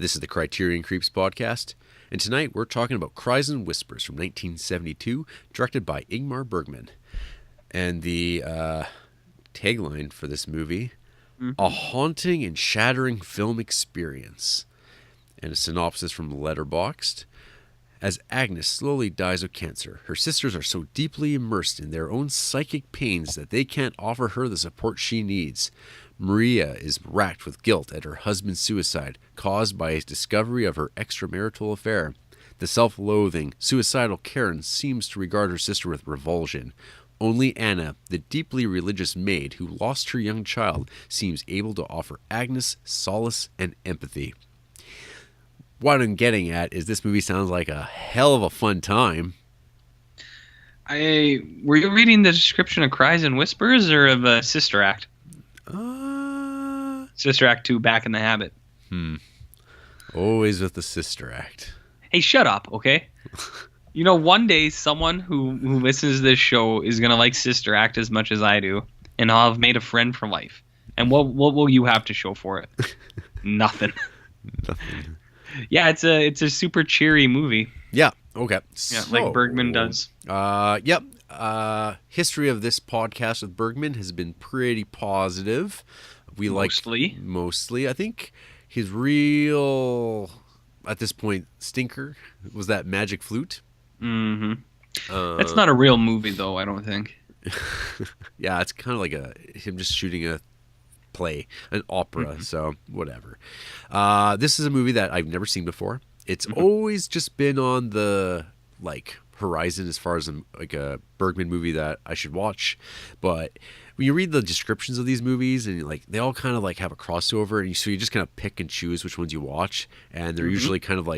This is the Criterion Creeps podcast, and tonight we're talking about Cries and Whispers from 1972, directed by Ingmar Bergman. And the tagline for this movie, a haunting and shattering film experience. And a synopsis from Letterboxd. As Agnes slowly dies of cancer, her sisters are so deeply immersed in their own psychic pains that they can't offer her the support she needs. Maria is racked with guilt at her husband's suicide, caused by his discovery of her extramarital affair. The self-loathing, suicidal Karen seems to regard her sister with revulsion. Only Anna, the deeply religious maid who lost her young child, seems able to offer Agnes solace and empathy. What I'm getting at is this movie sounds like a hell of a fun time. Were you reading the description of Cries and Whispers or of Sister Act? Sister Act 2, Back in the Habit. Always with the Sister Act. Hey, shut up, okay? You know, one day someone who listens to this show is going to like Sister Act as much as I do, and I'll have made a friend for life. And what will you have to show for it? Nothing. Nothing. Yeah, it's a super cheery movie. Yeah, okay. Yeah, like Bergman does. Yep. History of this podcast with Bergman has been pretty positive. We mostly. I think his real, at this point, stinker was that Magic Flute. Mm-hmm. That's not a real movie, though, I don't think. Yeah, it's kind of like him just shooting a play, an opera, so whatever. This is a movie that I've never seen before. It's always just been on the horizon as far as a Bergman movie that I should watch. But when you read the descriptions of these movies, and they all kind of have a crossover, and so you just kind of pick and choose which ones you watch, and they're usually kind of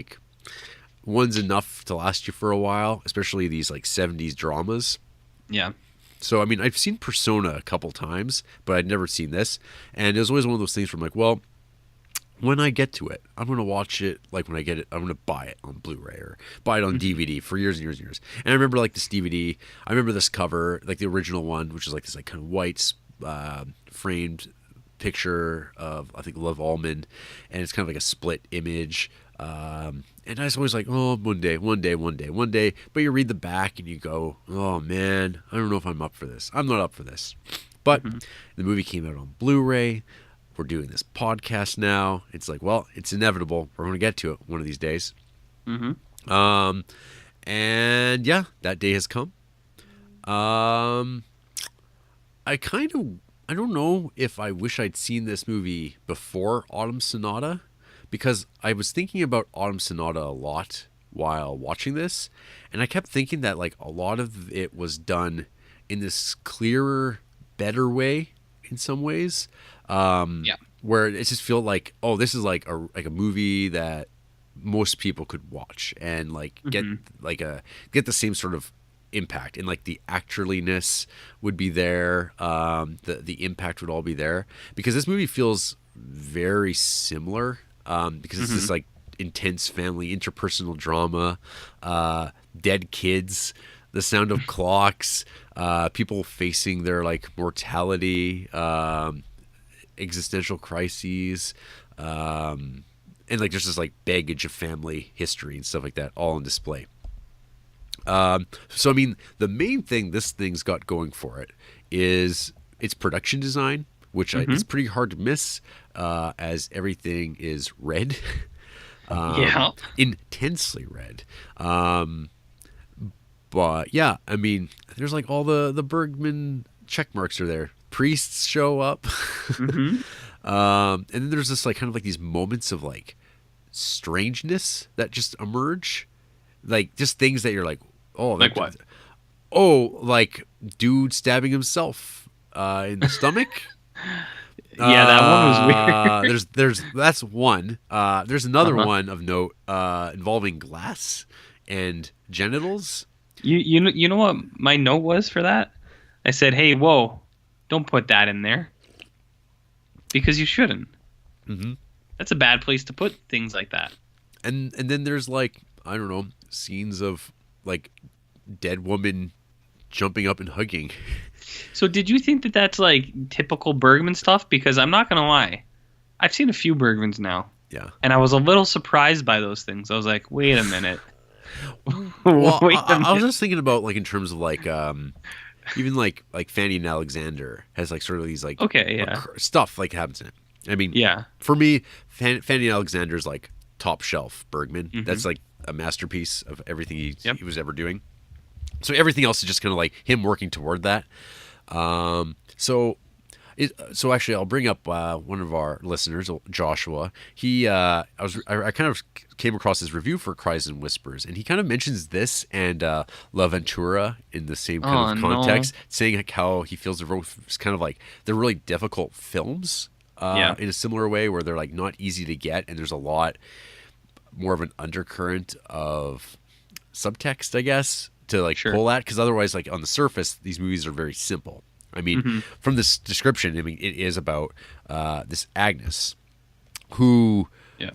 one's enough to last you for a while, especially these 70s dramas. Yeah. So, I mean, I've seen Persona a couple times, but I'd never seen this. And it was always one of those things where I'm well, when I get to it, I'm going to watch it. When I get it, I'm going to buy it on Blu-ray or buy it on DVD for years and years and years. And I remember, this DVD, I remember this cover, the original one, which is this, kind of white framed picture of, I think, Love Almond. And it's kind of a split image. And I was always oh, one day. But you read the back and you go, oh, man, I don't know if I'm up for this. I'm not up for this. But the movie came out on Blu-ray. We're doing this podcast now. It's well, it's inevitable. We're going to get to it one of these days. And yeah, that day has come. I don't know if I wish I'd seen this movie before Autumn Sonata, because I was thinking about Autumn Sonata a lot while watching this, and I kept thinking that a lot of it was done in this clearer, better way in some ways. Where it just felt oh, this is a movie that most people could watch and get the same sort of impact, and the actorliness would be there, the impact would all be there, because this movie feels very similar. Because it's this intense family interpersonal drama, dead kids, the sound of clocks, people facing their mortality, existential crises, and there's this baggage of family history and stuff like that all on display. So I mean, the main thing this thing's got going for it is its production design, which is pretty hard to miss, as everything is red. Intensely red. But yeah, I mean, there's all the Bergman check marks are there. Priests show up. And then there's this kind of these moments of strangeness that just emerge. Just things that you're oh, what? Oh, dude stabbing himself in the stomach. Yeah, that one was weird. That's one. There's another one of note involving glass and genitals. You know what my note was for that? I said, "Hey, whoa, don't put that in there, because you shouldn't. That's a bad place to put things like that." And then there's I don't know, scenes of dead woman jumping up and hugging. So did you think that that's typical Bergman stuff? Because I'm not going to lie, I've seen a few Bergmans now, Yeah. And I was a little surprised by those things. I was like, wait a minute. Well, Wait a I was minute. just thinking about like in terms of like even like Fanny and Alexander has like sort of these like Okay, yeah. stuff like happens in it. I mean, Yeah. for me, Fanny and Alexander is like top shelf Bergman. Hmm. That's like a masterpiece of everything Yep. he was ever doing. So everything else is just kind of like him working toward that. So so actually, I'll bring up one of our listeners, Joshua. I kind of came across his review for Cries and Whispers, and he kind of mentions this and La Ventura in the same kind of Oh, context, saying like how he feels they're both kind of like they're really difficult films Yeah. in a similar way, where they're like not easy to get, and there's a lot more of an undercurrent of subtext, I guess, to like Sure. pull at, because otherwise, like on the surface, these movies are very simple. I mean, Hmm. from this description, I mean, it is about this Agnes, who, Yeah.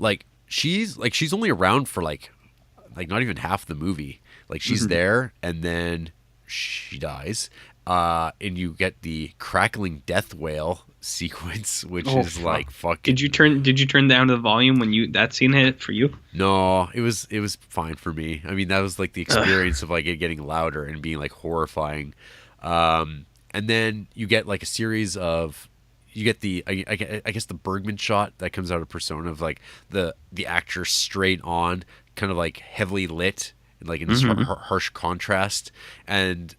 she's only around for like not even half the movie. Like she's there, and then she dies, and you get the crackling death wail sequence, which Oh, is fuck. like fucking. Did you turn down the volume when that scene hit for you? No, it was fine for me. I mean, that was like the experience of like it getting louder and being like horrifying. And then you get like a series of you get the I guess the Bergman shot that comes out of Persona of like the actor straight on, kind of like heavily lit, like in this harsh contrast, and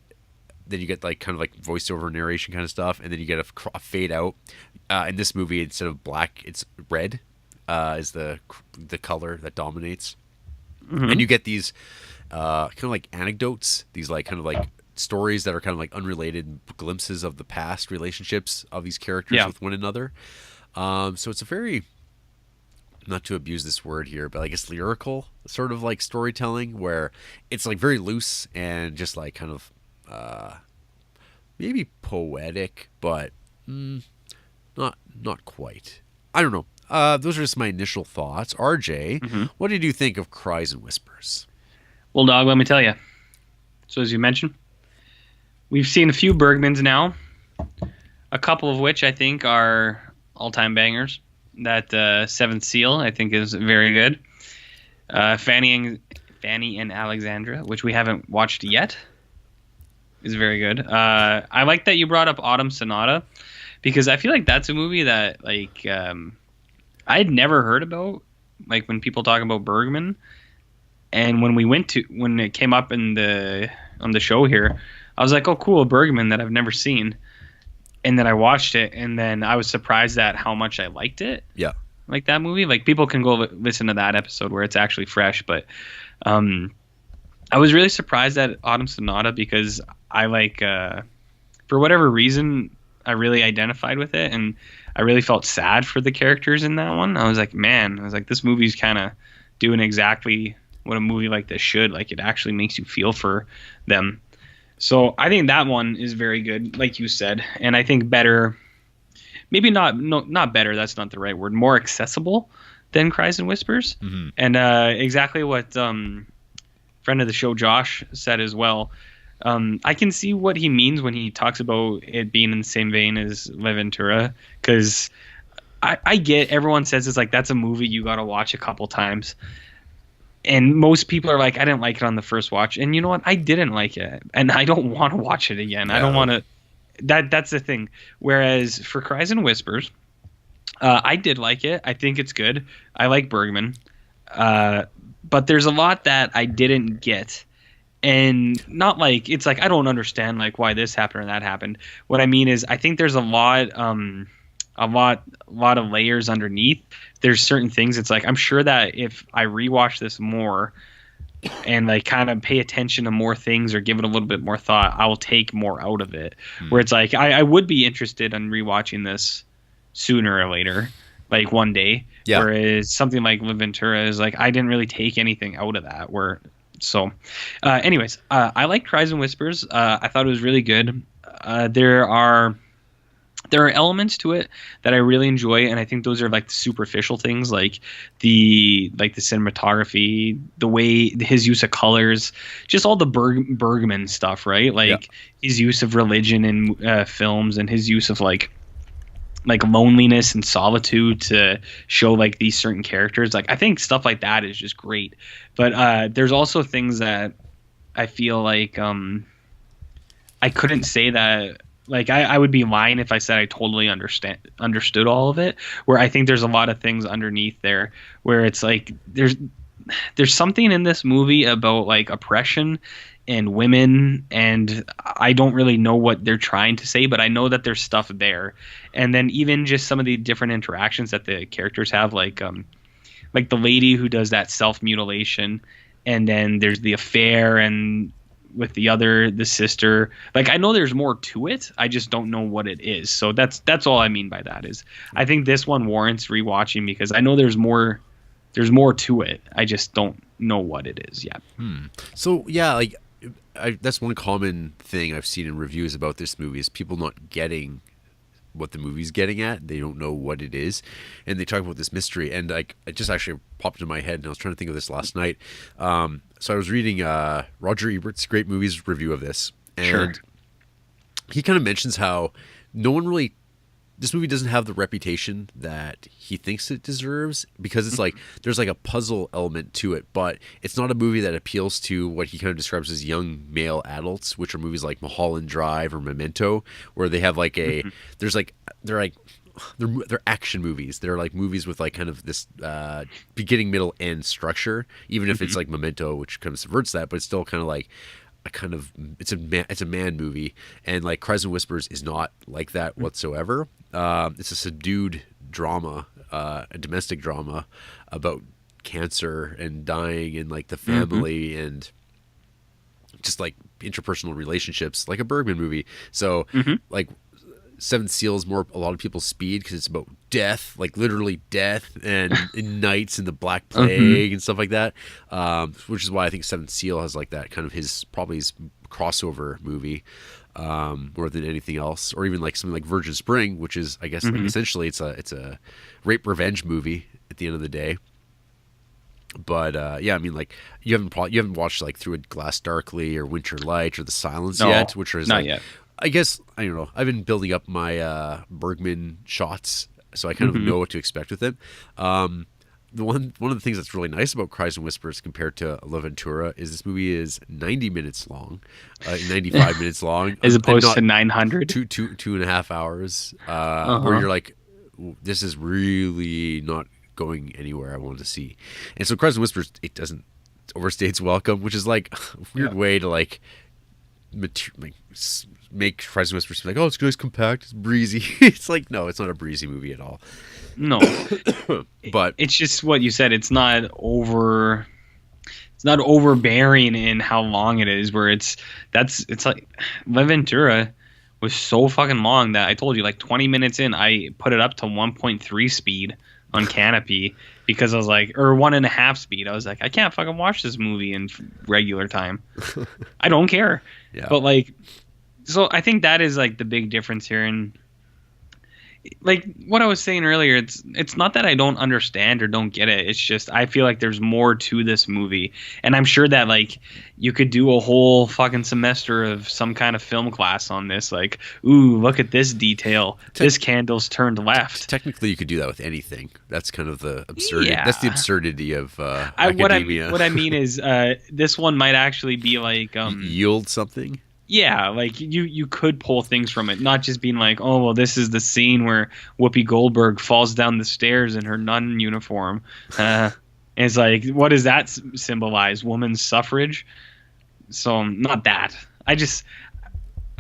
then you get like kind of like voiceover narration kind of stuff, and then you get a fade out. In this movie, instead of black, it's red. Is the color that dominates, and you get these kind of like anecdotes, these like kind of like stories that are kind of like unrelated glimpses of the past relationships of these characters Yeah. with one another. So it's a very, not to abuse this word here, but I guess lyrical sort of like storytelling where it's like very loose and just like kind of maybe poetic, but not quite. I don't know. Those are just my initial thoughts. RJ, what did you think of Cries and Whispers? Well, dog, let me tell you. So as you mentioned, we've seen a few Bergmans now, a couple of which I think are all-time bangers. That Seventh Seal, I think, is very good. Fanny and Alexandra, which we haven't watched yet, is very good. I like that you brought up Autumn Sonata, because I feel like that's a movie that like I had never heard about. Like when people talk about Bergman, and when it came up on the show here, I was like, oh, cool, Bergman that I've never seen. And then I watched it, and then I was surprised at how much I liked it. Yeah. Like that movie. Like people can go listen to that episode where it's actually fresh. But I was really surprised at Autumn Sonata because I like, for whatever reason, I really identified with it, and I really felt sad for the characters in that one. I was like, this movie's kind of doing exactly what a movie like this should. Like it actually makes you feel for them. So I think that one is very good, like you said, and I think better, maybe not better. That's not the right word. More accessible than Cries and Whispers, and exactly what friend of the show Josh said as well. I can see what he means when he talks about it being in the same vein as La Ventura, because I get everyone says it's like that's a movie you got to watch a couple times. And most people are like, I didn't like it on the first watch. And you know what? I didn't like it. And I don't want to watch it again. I don't want to. That's the thing. Whereas for Cries and Whispers, I did like it. I think it's good. I like Bergman. But there's a lot that I didn't get. And not like, it's like, I don't understand like why this happened or that happened. What I mean is I think there's a lot of layers underneath. There's certain things. It's like I'm sure that if I rewatch this more and like kind of pay attention to more things or give it a little bit more thought, I will take more out of it. Where it's like I would be interested in rewatching this sooner or later, like one day. Yeah. Whereas something like La Ventura is like I didn't really take anything out of that. Anyways, I like Cries and Whispers. I thought it was really good. There are elements to it that I really enjoy, and I think those are like the superficial things, like the cinematography, the way his use of colors, just all the Bergman stuff, right? Like his use of religion in films, and his use of like like loneliness and solitude to show like these certain characters. Like I think stuff like that is just great. But there's also things that I feel like I couldn't say that. Like I would be lying if I said I totally understood all of it. Where I think there's a lot of things underneath there where it's like there's something in this movie about like oppression and women, and I don't really know what they're trying to say, but I know that there's stuff there. And then even just some of the different interactions that the characters have, like the lady who does that self-mutilation, and then there's the affair and with the sister. Like I know there's more to it, I just don't know what it is. So that's all I mean by that is I think this one warrants rewatching because I know there's more to it. I just don't know what it is yet. So yeah, like that's one common thing I've seen in reviews about this movie is people not getting what the movie's getting at. They don't know what it is, and they talk about this mystery. And like it just actually popped into my head, and I was trying to think of this last night. So I was reading Roger Ebert's Great Movies review of this, and he kind of mentions how this movie doesn't have the reputation that he thinks it deserves because it's like there's like a puzzle element to it, but it's not a movie that appeals to what he kind of describes as young male adults, which are movies like Mulholland Drive or Memento, where they have like they're action movies. They're like movies with like kind of this beginning, middle, end structure, even if it's like Memento, which kind of subverts that, but it's still kind of like it's a man movie, and like Cries and Whispers is not like that whatsoever. It's a subdued drama, a domestic drama about cancer and dying and like the family and just like interpersonal relationships, like a Bergman movie. So like Seventh Seal is more a lot of people's speed because it's about death, like literally death and nights and the Black Plague and stuff like that, which is why I think Seventh Seal has like that kind of his crossover movie more than anything else, or even like something like Virgin Spring, which is I guess like essentially it's a rape revenge movie at the end of the day. But yeah, I mean, like you haven't watched like Through a Glass Darkly or Winter Light or The Silence yet, which is not like, yet. I guess I don't know. I've been building up my Bergman shots, so I kind of know what to expect with it. One of the things that's really nice about Cries and Whispers compared to La Ventura is this movie is 90 minutes long, 95 minutes long, as opposed to 900, 2.5 hours, where you're like, this is really not going anywhere I wanted to see. And so Cries and Whispers, it doesn't overstay its welcome, which is like a weird way to like make Cries and Whispers like, oh, it's nice, compact, it's breezy. It's like, no, it's not a breezy movie at all. No, but it's just what you said. It's not overbearing in how long it is. Where it's like La Ventura was so fucking long that I told you like 20 minutes in, I put it up to 1.3 speed on Canopy because I was like, or 1.5 speed. I was like, I can't fucking watch this movie in regular time. I don't care. Yeah. But like, so I think that is like the big difference here. And like what I was saying earlier, it's not that I don't understand or don't get it. It's just I feel like there's more to this movie, and I'm sure that like you could do a whole fucking semester of some kind of film class on this. Like, ooh, look at this detail. This candle's turned left. Technically, you could do that with anything. That's kind of the absurdity. Yeah. That's the absurdity of academia. What I mean is, this one might actually be like yield something. Yeah, like you could pull things from it, not just being like, oh, well, this is the scene where Whoopi Goldberg falls down the stairs in her nun uniform. And it's like, what does that symbolize? Women's suffrage? So not that. I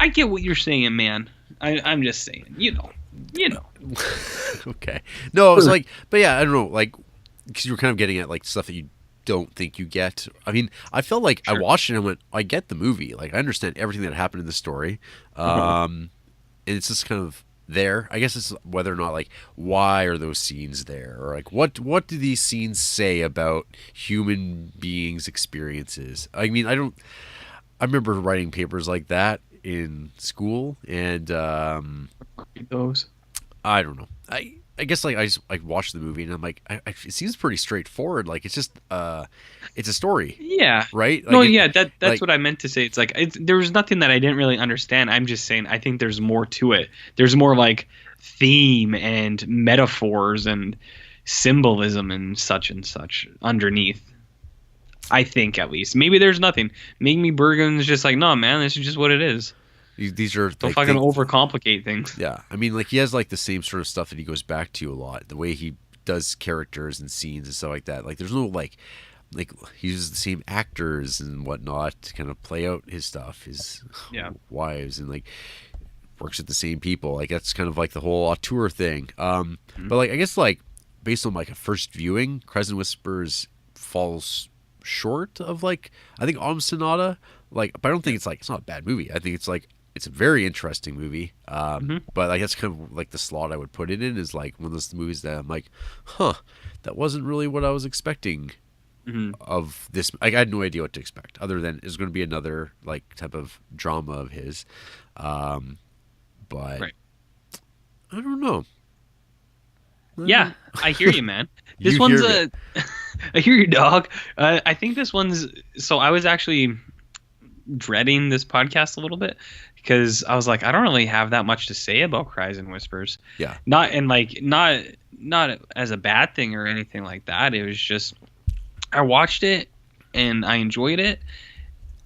get what you're saying, man. I'm just saying, you know. Okay. No, I was like, but yeah, I don't know, like, because you were kind of getting at like stuff that you don't think you get. I mean, I felt like I watched it and I went, I get the movie. Like, I understand everything that happened in the story. And it's just kind of there. I guess it's whether or not, like, why are those scenes there? Or, like, what do these scenes say about human beings' experiences? I mean, I remember writing papers like that in school, and those. I don't know. I guess like I just like watched the movie and I'm like, it seems pretty straightforward. Like it's just it's a story. Yeah. Right. Like, no. Yeah. That's like, what I meant to say. It's like there was nothing that I didn't really understand. I'm just saying I think there's more to it. There's more like theme and metaphors and symbolism and such underneath. I think, at least. Maybe there's nothing. Maybe Bergman's just like, no, man, this is just what it is. These are don't fucking overcomplicate things. Yeah, I mean, like, he has like the same sort of stuff that he goes back to a lot. The way he does characters and scenes and stuff like that. Like, there's no like he uses the same actors and whatnot to kind of play out his stuff, his wives, and like works with the same people. Like, that's kind of like the whole auteur thing. But like, I guess like based on like a first viewing, Cries and Whispers falls short of like, I think, Autumn Sonata. Like, but I don't think it's not a bad movie. I think it's like, it's a very interesting movie. But like, that's kind of like the slot I would put it in, is like one of those movies that I'm like, that wasn't really what I was expecting of this. Like, I had no idea what to expect, other than it's going to be another like type of drama of his. But I don't know. Yeah, I hear you, man. This one's I hear you, dog. I think this one's. So I was actually dreading this podcast a little bit, because I was like, I don't really have that much to say about Cries and Whispers. Yeah. Not as a bad thing or anything like that. It was just, I watched it and I enjoyed it,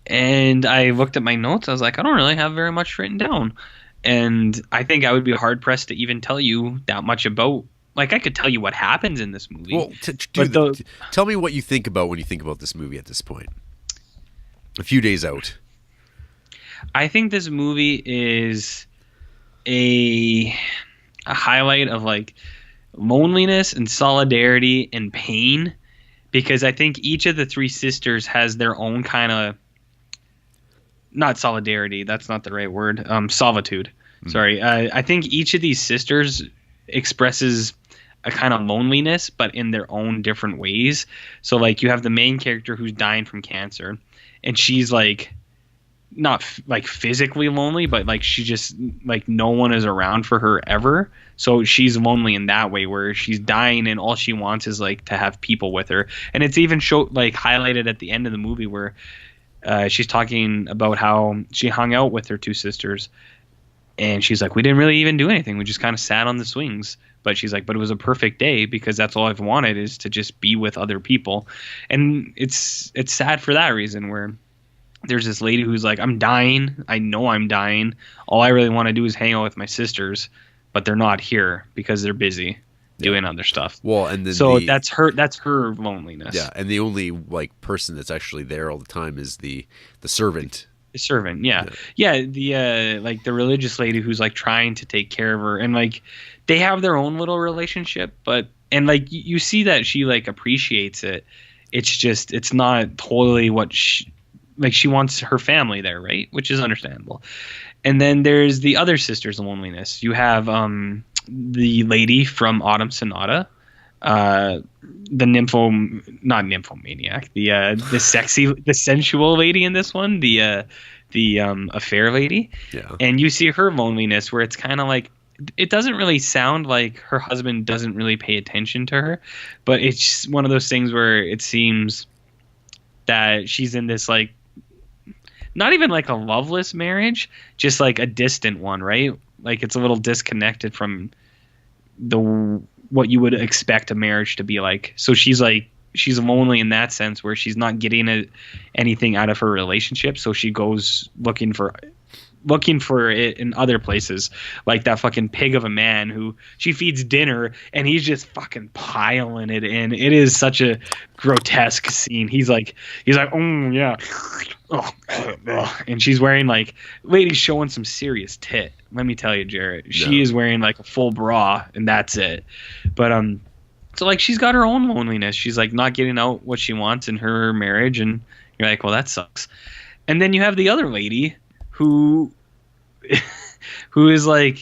and I looked at my notes. I was like, I don't really have very much written down, and I think I would be hard pressed to even tell you that much about. Like, I could tell you what happens in this movie. Well, tell me what you think about when you think about this movie at this point. A few days out. I think this movie is a highlight of like loneliness and solidarity and pain, because I think each of the three sisters has their own kind of, not solidarity, that's not the right word, solitude. Sorry. I think each of these sisters expresses a kind of loneliness, but in their own different ways. So like, you have the main character who's dying from cancer, and she's like not like physically lonely, but like she just like no one is around for her ever. So she's lonely in that way, where she's dying and all she wants is like to have people with her. And it's even highlighted at the end of the movie where she's talking about how she hung out with her two sisters, and she's like, we didn't really even do anything. We just kind of sat on the swings. But she's like, but it was a perfect day, because that's all I've wanted, is to just be with other people. And it's sad for that reason, where there's this lady who's like, I'm dying. I know I'm dying. All I really want to do is hang out with my sisters, but they're not here because they're busy doing other stuff. Well, and then that's her loneliness. Yeah, and the only like person that's actually there all the time is the servant. The servant, yeah. The like the religious lady who's like trying to take care of her, and like they have their own little relationship, and like you see that she like appreciates it. It's just, it's not totally what she wants her family there, right? Which is understandable. And then there's the other sister's loneliness. You have the lady from Autumn Sonata, not nymphomaniac, the sensual lady in this one, the affair lady. Yeah. And you see her loneliness, where it's kind of like, it doesn't really sound like her husband doesn't really pay attention to her, but it's one of those things where it seems that she's in this like, not even like a loveless marriage, just like a distant one, right? Like, it's a little disconnected from what you would expect a marriage to be like. So she's lonely in that sense, where she's not getting anything out of her relationship. So she goes looking for it in other places, like that fucking pig of a man who she feeds dinner, and he's just fucking piling it in. It is such a grotesque scene. He's like, oh yeah, and she's wearing like, lady's showing some serious tit. Let me tell you, Jarrett, she is wearing like a full bra, and that's it. But so like, she's got her own loneliness. She's like not getting out what she wants in her marriage, and you're like, well, that sucks. And then you have the other lady who is like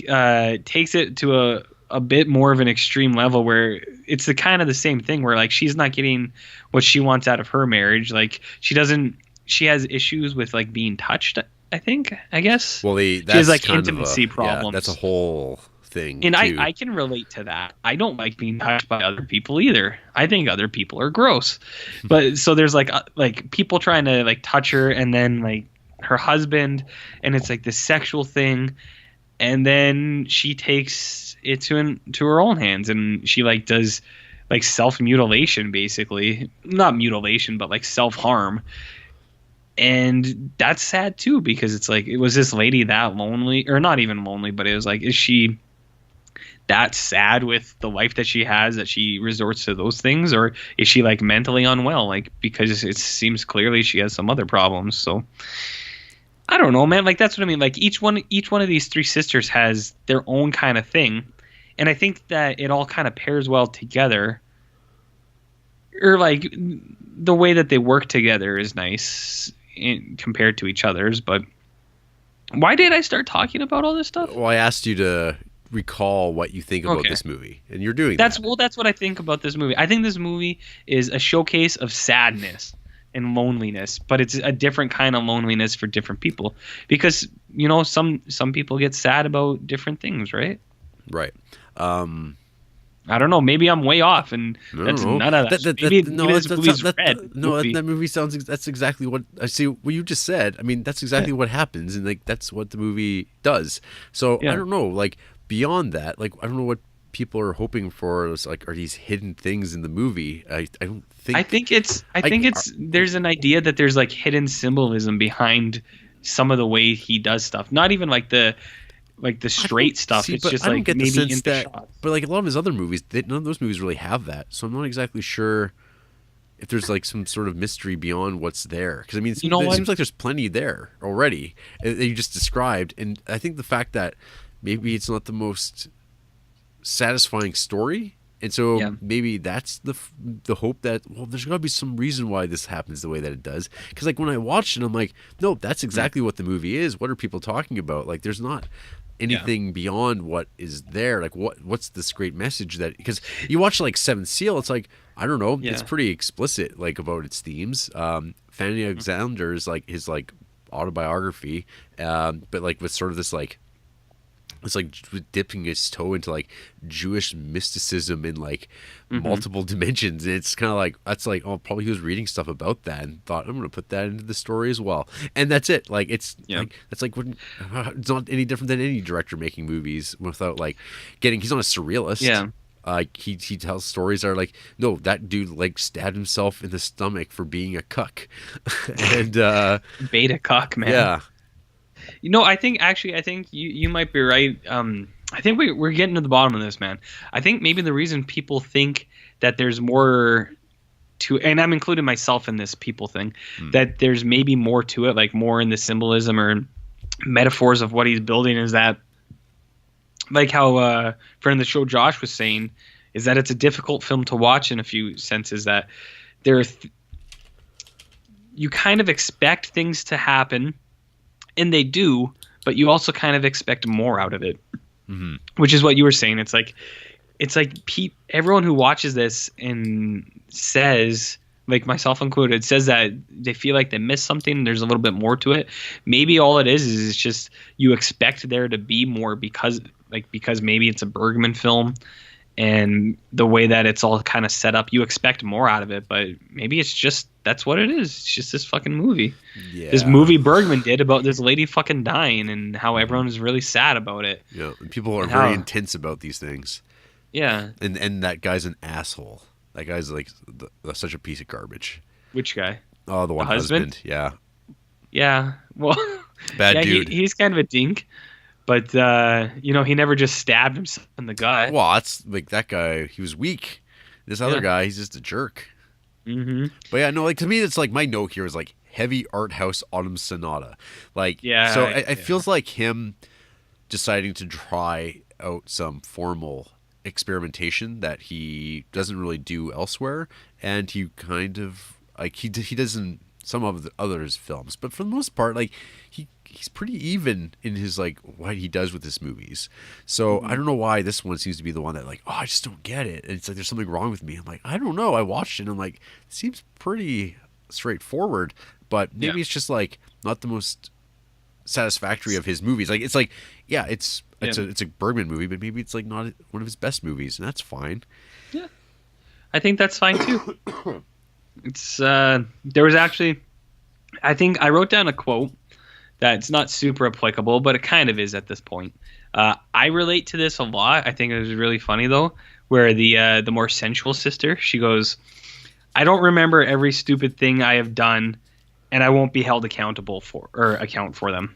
takes it to a bit more of an extreme level, where it's the kind of the same thing, where like she's not getting what she wants out of her marriage. Like, she has issues with like being touched, I guess. Well, she has like intimacy problems. Yeah, that's a whole thing. And I can relate to that. I don't like being touched by other people either. I think other people are gross. But so there's like people trying to like touch her, and then like her husband, and it's like this sexual thing. and then she takes it to her own hands, and she like does like self mutilation, basically not mutilation, but like self harm. And that's sad too, because it's like, it was this lady that lonely, or not even lonely, but it was like, is she that sad with the life that she has that she resorts to those things, or is she like mentally unwell? Like, because it seems clearly she has some other problems. So I don't know, man. Like, that's what I mean. Like, each one of these three sisters has their own kind of thing, and I think that it all kind of pairs well together. Or like the way that they work together is nice compared to each other's. But why did I start talking about all this stuff? Well, I asked you to recall what you think about this movie, and you're doing that. Well, that's what I think about this movie. I think this movie is a showcase of sadness and loneliness, but it's a different kind of loneliness for different people, because some people get sad about different things, right? Right. I don't know. Maybe I'm way off, and that's none of that. That movie sounds. That's exactly what I see. What you just said. I mean, that's exactly what happens, and like that's what the movie does. So I don't know. Like beyond that, like I don't know what people are hoping for. It's like, are these hidden things in the movie? I don't think. I think it's there's an idea that there's like hidden symbolism behind some of the way he does stuff. Not even like the straight stuff. It's just like maybe in the shots. But like a lot of his other movies, none of those movies really have that. So I'm not exactly sure if there's like some sort of mystery beyond what's there. Because I mean, it seems like there's plenty there already that you just described. And I think the fact that maybe it's not the most satisfying story, and so maybe that's the hope that, well, there's got to be some reason why this happens the way that it does. Because like when I watched it, I'm like, no, that's exactly what the movie is. What are people talking about? Like, there's not anything beyond what is there. Like what's this great message that, because you watch like Seventh Seal, it's like, I don't know, it's pretty explicit like about its themes. Fanny Alexander's like his like autobiography, but like with sort of this like, it's like dipping his toe into like Jewish mysticism in like multiple dimensions. And it's kind of like, that's like, oh, probably he was reading stuff about that and thought, I'm going to put that into the story as well. And that's it. Like, it's like, that's like, it's not any different than any director making movies without like he's not a surrealist. Yeah. Like he tells stories that are like, no, that dude like stabbed himself in the stomach for being a cuck. And beta cuck, man. Yeah. I think you might be right. I think we're getting to the bottom of this, man. I think maybe the reason people think that there's more to, and I'm including myself in this people thing, that there's maybe more to it, like more in the symbolism or metaphors of what he's building, is that, like how friend of the show Josh was saying, is that it's a difficult film to watch in a few senses, that you kind of expect things to happen. And they do, but you also kind of expect more out of it, which is what you were saying. It's like everyone who watches this and says, like myself included, says that they feel like they missed something. There's a little bit more to it. Maybe all it is it's just you expect there to be more because maybe it's a Bergman film. And the way that it's all kind of set up, you expect more out of it, but maybe it's just, that's what it is. It's just this fucking movie. Yeah. This movie Bergman did about this lady fucking dying and how everyone is really sad about it. Yeah, and people are very intense about these things. Yeah. And that guy's an asshole. That guy's like such a piece of garbage. Which guy? Oh, the one husband. Yeah. Yeah. Well, bad dude. He's kind of a dink. But, he never just stabbed himself in the gut. Well, that's like that guy. He was weak. This other guy, he's just a jerk. Mm-hmm. But yeah, no, like to me, it's like my note here is like heavy art house autumn sonata. Like, so it feels like him deciding to try out some formal experimentation that he doesn't really do elsewhere. And he kind of like, he doesn't some of the others films, but for the most part, like he's pretty even in his like what he does with his movies. So I don't know why this one seems to be the one that like, oh, I just don't get it. And it's like there's something wrong with me. I'm like, I don't know. I watched it and I'm like, it seems pretty straightforward, but maybe it's just like not the most satisfactory of his movies. Like it's like, it's a Bergman movie, but maybe it's like not one of his best movies, and that's fine. Yeah, I think that's fine too. It's there was actually, I think I wrote down a quote that's not super applicable, but it kind of is at this point. I relate to this a lot. I think it was really funny though, where the more sensual sister, she goes, "I don't remember every stupid thing I have done, and I won't be held accountable for or account for them."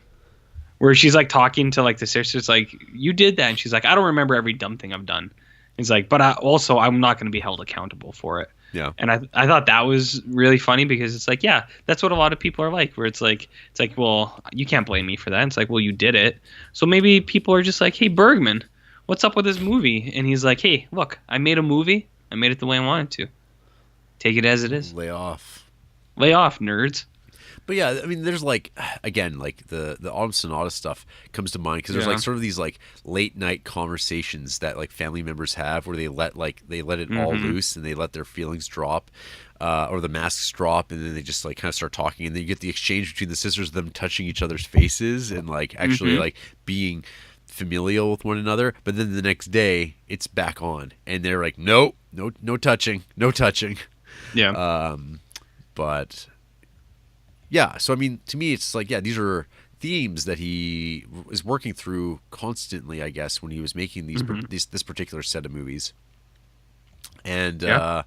Where she's like talking to like the sisters, like, "You did that," and she's like, "I don't remember every dumb thing I've done." It's like, but I'm not going to be held accountable for it. Yeah. And I thought that was really funny because it's like, yeah, that's what a lot of people are like, where it's like, well, you can't blame me for that. And it's like, well, you did it. So maybe people are just like, hey, Bergman, what's up with this movie? And he's like, hey, look, I made a movie. I made it the way I wanted to. Take it as it is. Lay off. Lay off, nerds. But yeah, I mean, there's like, again, like the Autumn Sonata stuff comes to mind because there's like sort of these like late night conversations that like family members have where they let it all loose and they let their feelings drop, or the masks drop, and then they just like kind of start talking, and then you get the exchange between the sisters, them touching each other's faces and like actually like being familial with one another. But then the next day it's back on, and they're like, no touching. Yeah. But yeah, so I mean, to me, it's like, yeah, these are themes that he is working through constantly, I guess, when he was making this particular set of movies. And I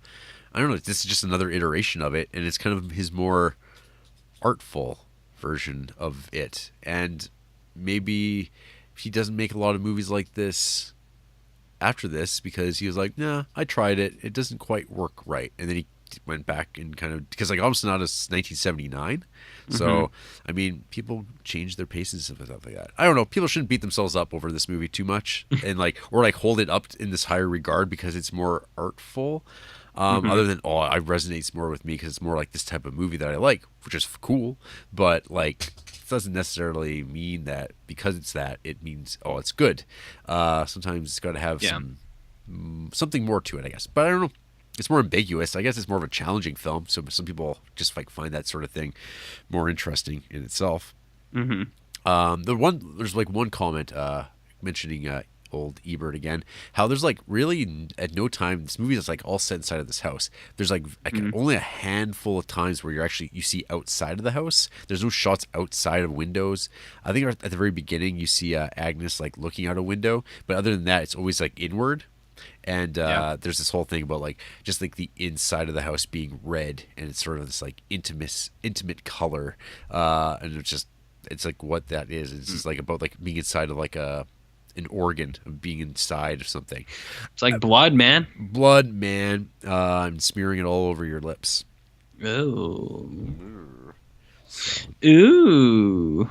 don't know, this is just another iteration of it, and it's kind of his more artful version of it. And maybe he doesn't make a lot of movies like this after this because he was like, nah, I tried it. It doesn't quite work right. And then he went back and kind of, because like Autumn Sonata is 1979, so I mean, people change their paces and stuff like that. I don't know, people shouldn't beat themselves up over this movie too much and like, or like hold it up in this higher regard because it's more artful, other than, oh, it resonates more with me because it's more like this type of movie that I like, which is cool, but like it doesn't necessarily mean that because it's that it means, oh, it's good. Sometimes it's got to have something more to it, I guess, but I don't know. It's more ambiguous. I guess it's more of a challenging film, so some people just like find that sort of thing more interesting in itself. There's like one comment mentioning old Ebert again, how there's like really at no time, this movie is like all set inside of this house. There's like only a handful of times where you see outside of the house. There's no shots outside of windows. I think at the very beginning you see Agnes like looking out a window, but other than that, it's always like inward. And there's this whole thing about like just like the inside of the house being red, and it's sort of this like intimate color, and it's like what that is. It's just like about like being inside of like an organ, of being inside of something. It's like blood, man. Blood, man. I'm smearing it all over your lips. Ooh. So. Ooh.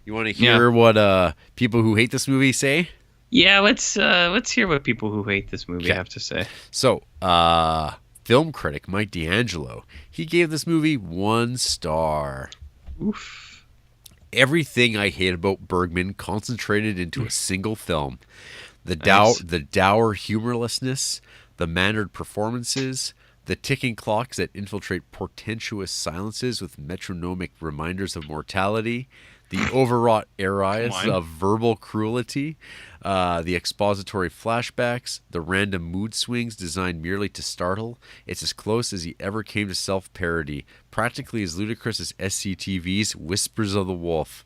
You want to hear what people who hate this movie say? Yeah, let's hear what people who hate this movie have to say. So, film critic Mike D'Angelo, he gave this movie 1 star. Oof. Everything I hate about Bergman concentrated into a single film. The dour humorlessness, the mannered performances, the ticking clocks that infiltrate portentous silences with metronomic reminders of mortality, the overwrought areas of verbal cruelty, the expository flashbacks, the random mood swings designed merely to startle. It's as close as he ever came to self-parody, practically as ludicrous as SCTV's Whispers of the Wolf.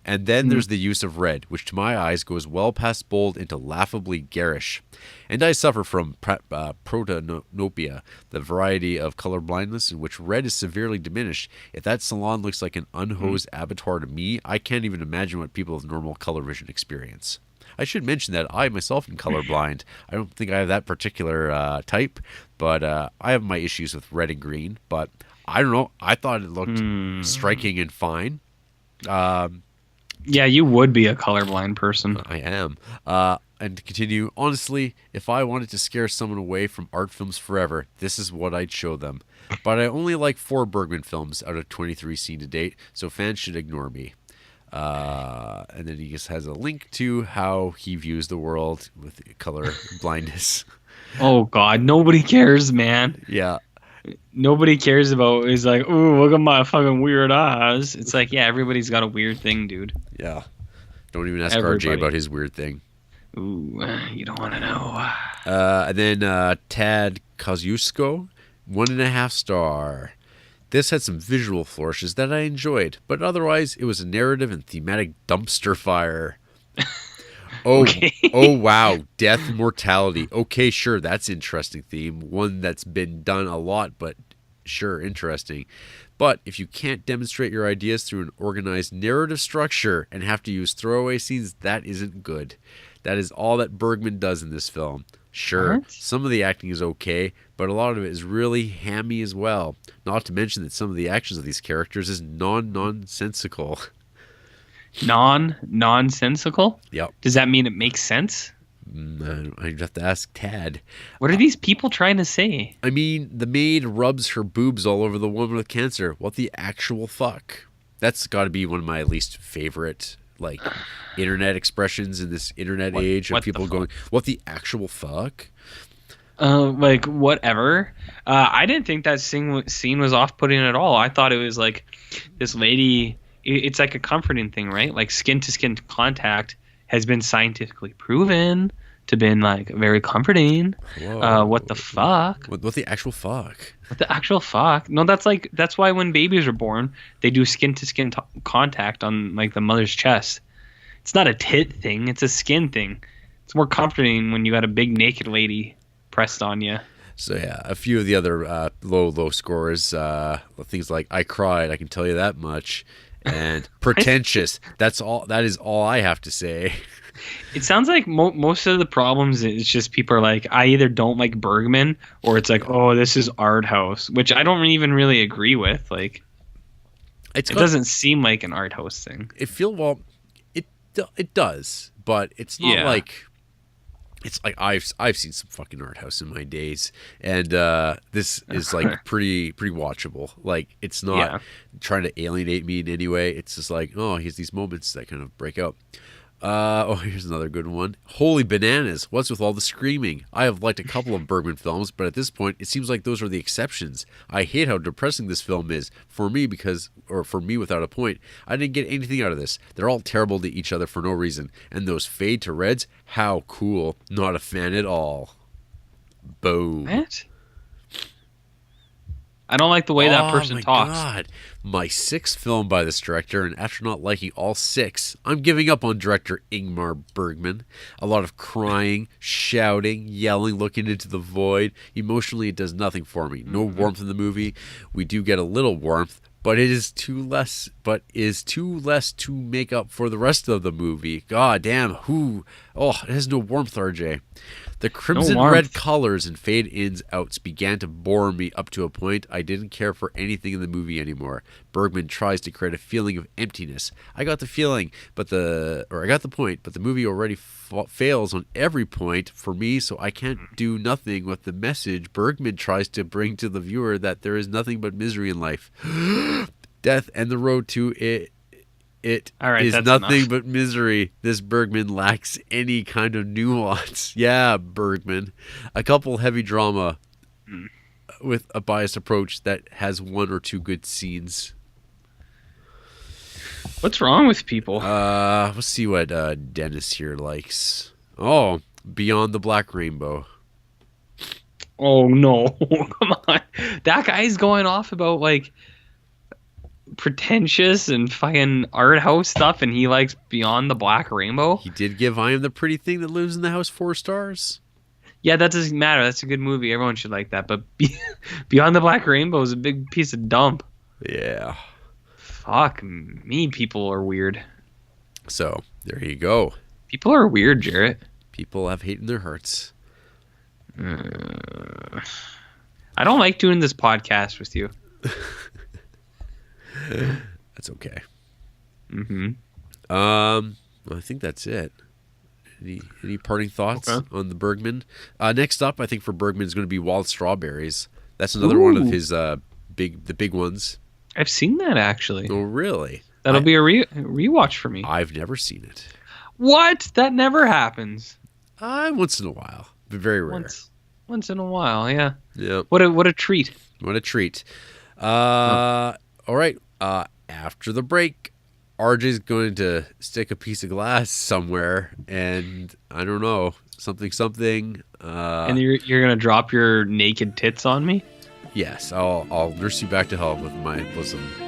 And then there's the use of red, which to my eyes goes well past bold into laughably garish. And I suffer from protanopia, the variety of color blindness in which red is severely diminished. If that salon looks like an unhosed abattoir to me, I can't even imagine what people with normal color vision experience. I should mention that I myself am colorblind. I don't think I have that particular type, but I have my issues with red and green. But I don't know. I thought it looked striking and fine. Yeah, you would be a colorblind person. I am. And to continue, honestly, if I wanted to scare someone away from art films forever, this is what I'd show them. But I only like 4 Bergman films out of 23 seen to date, so fans should ignore me. And then he just has a link to how he views the world with color blindness. Oh, God. Nobody cares, man. Yeah. Nobody cares about. He's like, ooh, look at my fucking weird eyes. It's like, yeah, everybody's got a weird thing, dude. Yeah. Don't even ask RJ about his weird thing. Ooh, you don't want to know. And then Tad Kosciuszko, 1.5 star. This had some visual flourishes that I enjoyed, but otherwise it was a narrative and thematic dumpster fire. Oh, Okay. oh wow, death and mortality. Okay, sure, that's interesting theme. One that's been done a lot, but sure, interesting. But if you can't demonstrate your ideas through an organized narrative structure and have to use throwaway scenes, that isn't good. That is all that Bergman does in this film. Sure, What? some of the acting is okay, but a lot of it is really hammy as well. Not to mention that some of the actions of these characters is nonsensical. Nonsensical? Yep. Does that mean it makes sense? I'd have to ask Tad. What are these people trying to say? I mean, the maid rubs her boobs all over the woman with cancer. What the actual fuck? That's got to be one of my least favorite, like, internet expressions in this internet age of what the people fuck? going, "What the actual fuck?" Like whatever. I didn't think that scene was off-putting at all. I thought it was like this lady. It's like a comforting thing, right? Like skin-to-skin contact has been scientifically proven to been like very comforting. Whoa. What the fuck? What the actual fuck? What the actual fuck? No, that's why when babies are born, they do skin-to-skin contact on like the mother's chest. It's not a tit thing; it's a skin thing. It's more comforting when you got a big naked lady pressed on you. So yeah, a few of the other low scores, things like "I cried," I can tell you that much, and pretentious. That is all I have to say. It sounds like most of the problems is just people are like, I either don't like Bergman or it's like, oh, this is art house, which I don't even really agree with. Like, it doesn't seem like an art house thing. It does, but it's not Yeah. like. It's like I've seen some fucking art house in my days, and this is like pretty watchable. Like it's not trying to alienate me in any way. It's just like, oh, here's these moments that kind of break out. Here's another good one. Holy bananas! What's with all the screaming? I have liked a couple of Bergman films, but at this point, it seems like those are the exceptions. I hate how depressing this film is for me for me without a point. I didn't get anything out of this. They're all terrible to each other for no reason. And those fade to reds, how cool! Not a fan at all. Boom. What? I don't like the way that person talks. God. My sixth film by this director, and after not liking all six, I'm giving up on director Ingmar Bergman. A lot of crying, shouting, yelling, looking into the void. Emotionally, it does nothing for me. No warmth in the movie. We do get a little warmth, but it is too less to make up for the rest of the movie. God damn, it has no warmth, RJ. The crimson red colors and fade ins outs began to bore me up to a point. I didn't care for anything in the movie anymore. Bergman tries to create a feeling of emptiness. I got the feeling, I got the point, but the movie already fails on every point for me, so I can't do nothing with the message Bergman tries to bring to the viewer that there is nothing but misery in life. Death and the road to it. It is nothing enough. but misery. This Bergman lacks any kind of nuance. Yeah, Bergman. A couple heavy drama with a biased approach that has one or two good scenes. What's wrong with people? Let's see what Dennis here likes. Oh, Beyond the Black Rainbow. Oh, no. Come on. That guy's going off about, like, pretentious and fucking art house stuff, and he likes Beyond the Black Rainbow. He did give I Am the Pretty Thing That Lives in the House 4 stars. Yeah, that doesn't matter. That's a good movie. Everyone should like that. But Beyond the Black Rainbow is a big piece of dump. Yeah. Fuck me. People are weird. So, there you go. People are weird, Jarrett. People have hate in their hearts. I don't like doing this podcast with you. That's okay. Mm-hmm. I think that's it. Any parting thoughts on the Bergman? Next up, I think for Bergman is going to be Wild Strawberries. That's another one of his big ones. I've seen that actually. Oh, really? That'll be a rewatch for me. I've never seen it. What? That never happens. Once in a while, but very rare. Once in a while, yeah. Yeah. What a treat. What a treat. All right. After the break, RJ's going to stick a piece of glass somewhere, and I don't know, something. And you're gonna drop your naked tits on me? Yes, I'll nurse you back to health with my bosom.